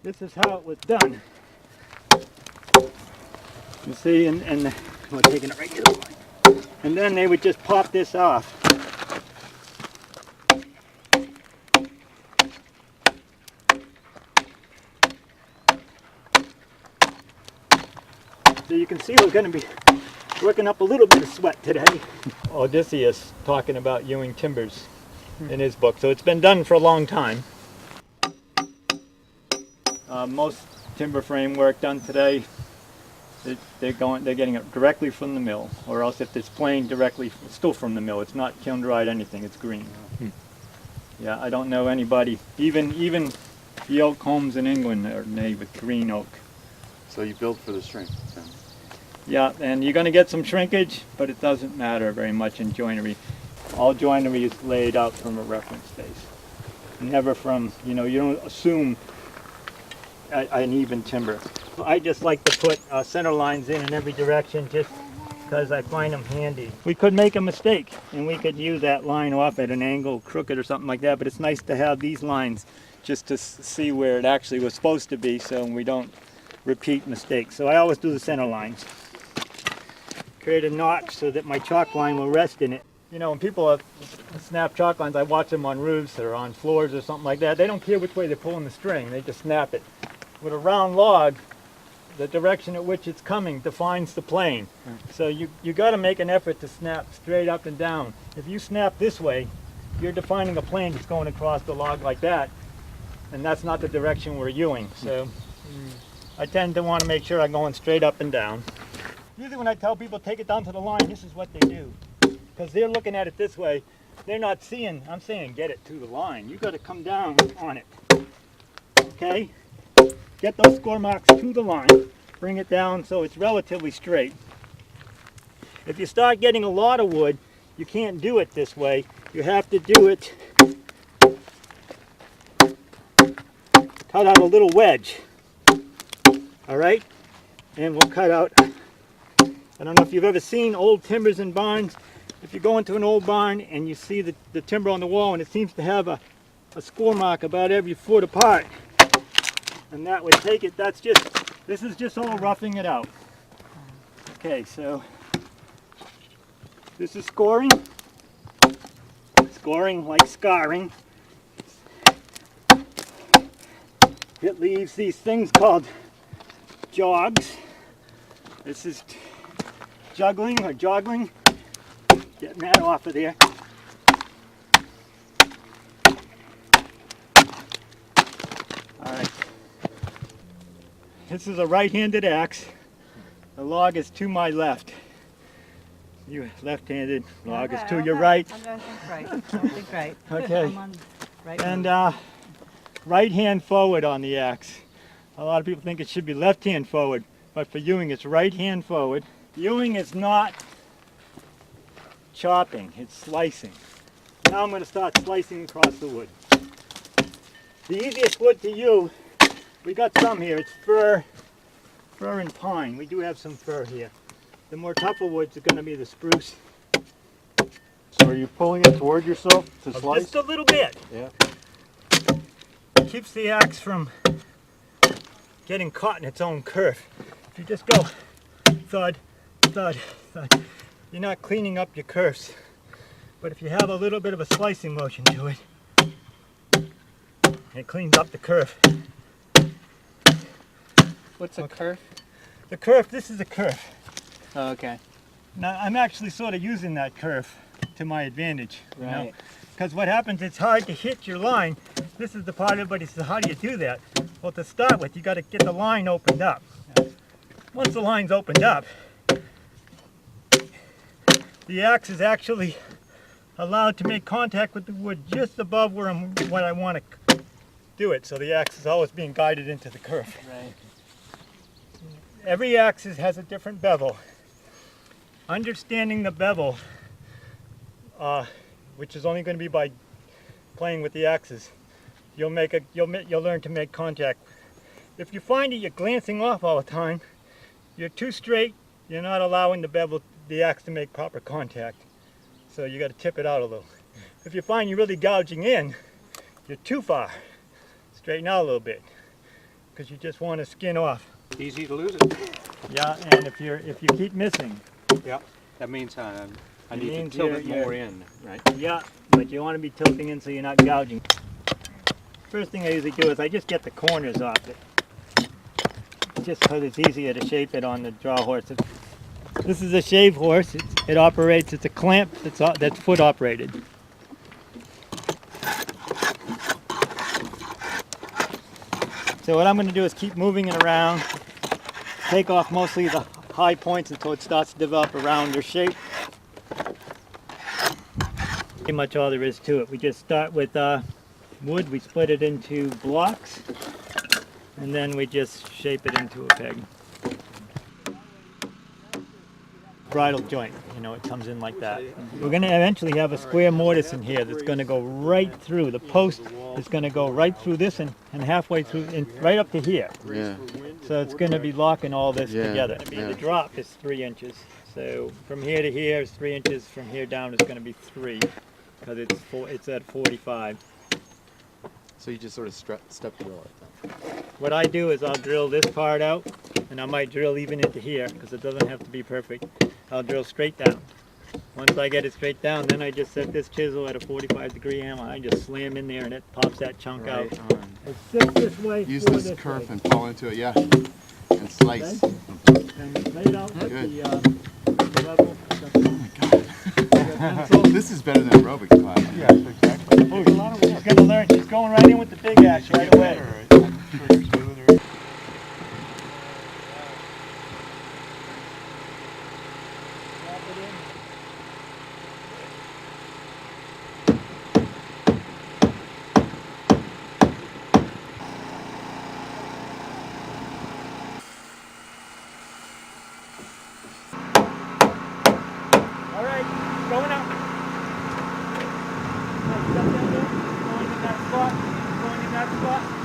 this is how it was done. You see, and we're taking it right to the line. And then they would just pop this off. So you can see we're going to be working up a little bit of sweat today. Odysseus talking about Ewing timbers in his book. So it's been done for a long time. Most timber frame work done today, they're getting it directly from the mill, or else if it's plain directly, it's still from the mill. It's not kiln dried anything. It's green. Yeah, I don't know anybody. Even the oak homes in England are made with green oak. So you build for the shrink. So. Yeah, and you're going to get some shrinkage, but it doesn't matter very much in joinery. All joinery is laid out from a reference base. Never from, you don't assume an even timber. I just like to put center lines in every direction just because I find them handy. We could make a mistake and we could use that line off at an angle, crooked or something like that, but it's nice to have these lines just to see where it actually was supposed to be so we don't repeat mistakes. So I always do the center lines. Create a notch so that my chalk line will rest in it. When people snap chalk lines, I watch them on roofs or on floors or something like that. They don't care which way they're pulling the string, they just snap it. With a round log, the direction at which it's coming defines the plane. So you got to make an effort to snap straight up and down. If you snap this way, you're defining a plane that's going across the log like that, and that's not the direction we're ewing. So I tend to want to make sure I'm going straight up and down. Usually when I tell people take it down to the line, this is what they do. Because they're looking at it this way, they're not seeing, I'm saying get it to the line. You got to come down on it. Okay? Get those score marks to the line. Bring it down so it's relatively straight. If you start getting a lot of wood, you can't do it this way. You have to do it, cut out a little wedge. All right? And we'll cut out, I don't know if you've ever seen old timbers in barns. If you go into an old barn and you see the timber on the wall and it seems to have a score mark about every foot apart, and that would take it, this is just all roughing it out. Okay, so this is scoring. Scoring like scarring. It leaves these things called jogs. This is juggling or joggling. Getting that off of there. Alright. This is a right-handed axe. The log is to my left. You left-handed, log is to your right. I'm going to think right. I think right. Okay. I'm on right. And right hand forward on the axe. A lot of people think it should be left hand forward, but for ewing it's right hand forward. Ewing is not chopping, it's slicing. Now I'm going to start slicing across the wood. The easiest wood to use, we got some here, it's fir and pine. We do have some fir here. The more tougher woods are going to be the spruce. So are you pulling it toward yourself to slice? Just a little bit. Yeah. Keeps the axe from getting caught in its own curve. If you just go thud, thud, thud, you're not cleaning up your curves. But if you have a little bit of a slicing motion to it, it cleans up the curve. What's a kerf? The curve, this is a curve. Oh, okay. Now I'm actually sort of using that curve to my advantage. Right. Because what happens, it's hard to hit your line. This is the part everybody says, how do you do that? Well, to start with, you got to get the line opened up. Once the line's opened up, the axe is actually allowed to make contact with the wood just above where I want to do it. So the axe is always being guided into the curve. Right. Every axe has a different bevel. Understanding the bevel, which is only going to be by playing with the axes, you'll learn to make contact. If you find that you're glancing off all the time, you're too straight, you're not allowing the axe to make proper contact. So you got to tip it out a little. If you find you're really gouging in, you're too far. Straighten out a little bit. because you just want to skin off. Easy to lose it. Yeah, and if you keep missing, Yeah. That means I It need means to tilt it you're- more in, right? yeah, but you want to be tilting in so you're not gouging. First thing I usually do is I just get the corners off it, just because it's easier to shape it on the draw horse. This is a shave horse. It operates. It's a clamp that's foot operated. So what I'm going to do is keep moving it around, take off mostly the high points until it starts to develop a rounder shape. Pretty much all there is to it. We just start with wood, we split it into blocks, and then we just shape it into a peg. Bridle joint, you know, it comes in like that. We're going to eventually have a square mortise in here that's going to go right through. The post is going to go right through this and halfway through, right up to here. Yeah. So it's going to be locking all this Yeah, together. yeah. The drop is 3 inches. So from here to here is 3 inches. From here down is going to be 3 because it's at 45. So you just sort of step drill it then. What I do is I'll drill this part out, and I might drill even into here because it doesn't have to be perfect. I'll drill straight down. Once I get it straight down, then I just set this chisel at a 45-degree angle. I just slam in there and it pops that chunk out. It's just this way. Use or this kerf way. and pull into it, yeah. And slice. Okay. And lay it out with Good. the level. Oh, this is better than aerobics class. Yes, exactly. Oh, she's going to learn. She's going right in with the big axe right away. All right, going up. Step down there. Going in that spot. Going in that spot.